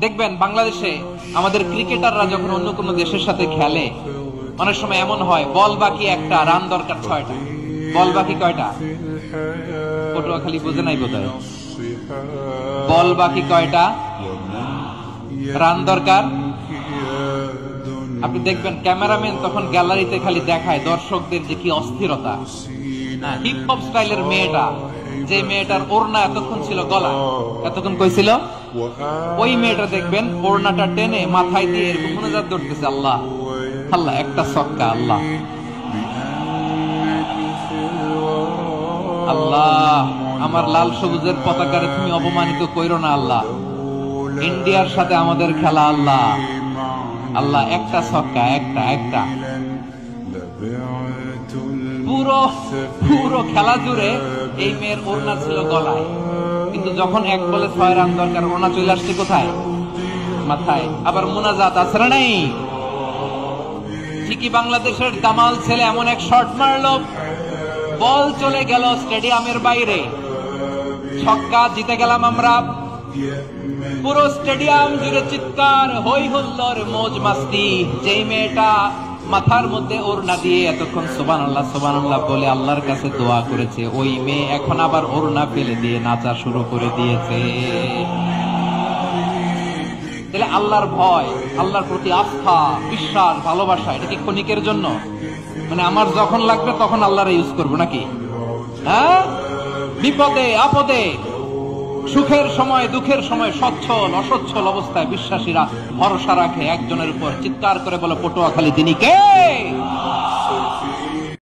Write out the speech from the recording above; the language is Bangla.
দেখবেন বাংলাদেশে আমাদের ক্রিকেটাররা যখন অন্য কোনো দেশের সাথে খেলে, অনেক সময় এমন হয় বল বাকি একটা, রান দরকার 6টা। বল বাকি কয়টা? পটুয়াখালী বোঝে নাই বোধহয়। বল বাকি কয়টা, রান দরকার। আপনি দেখবেন ক্যামেরাম্যান তখন গ্যালারিতে খালি দেখায় দর্শকদের যে কি অস্থিরতা। হিপ হপ স্টাইলের মেয়েটা, যে মেয়েটার ওড়না এতক্ষণ ছিল গলা, এতক্ষণ কই ছিল, ওই মেয়েটা দেখবেন ওড়নাটা টেনে মাথায় দিয়ে এরকম মুনাজাত ধরতেছে, আল্লাহ আল্লাহ, একটা ছক্কা, আল্লাহ আল্লাহ, আমার লাল সবুজের পতাকারে তুমি অপমানিত কইরো না আল্লাহ, ইন্ডিয়ার সাথে আমাদের খেলা, আল্লাহ আল্লাহ, একটা ছক্কা, একটা একটা। পুরো পুরো খেলা জুড়ে এই মেয়ের ওড়না ছিল গলায়, কিন্তু যখন 1 বলে 6 রান দরকার, ওড়না চলে আসছে কোথায়? মাথায়। আবার মুনাজাত আছে না নাই? ঠিকই বাংলাদেশের দামাল ছেলে এমন এক শট মারলো, বল চলে গেল স্টেডিয়ামের বাইরে, ছক্কা, জিতে গেলাম আমরা। পুরো স্টেডিয়াম জুড়ে চিৎকার, হই হুল্লোড়, মৌজ মাস্তি। যেই মেয়েটা মাথার মধ্যে ওড়না দিয়ে এতক্ষণ সুবহানাল্লাহ সুবহানাল্লাহ বলে আল্লাহর কাছে দোয়া করেছে, ওই মেয়ে এখন আবার ওড়না ফেলে দিয়ে নাচা শুরু করে দিয়েছে। তাহলে আল্লাহর ভয়, আল্লাহর প্রতি আস্থা, বিশ্বাস, ভালোবাসা, এটা কি ক্ষণিকের জন্য? মানে আমার যখন লাগবে তখন আল্লাহর ইউজ করবো নাকি? হ্যাঁ, বিপদে আপদে, সুখের সময় দুঃখের সময়, সচ্ছল অসচ্ছল অবস্থায় বিশ্বাসীরা ভরসা রাখে একজনের উপর। চিৎকার করে বলে পটুয়াখালী তিনি কে?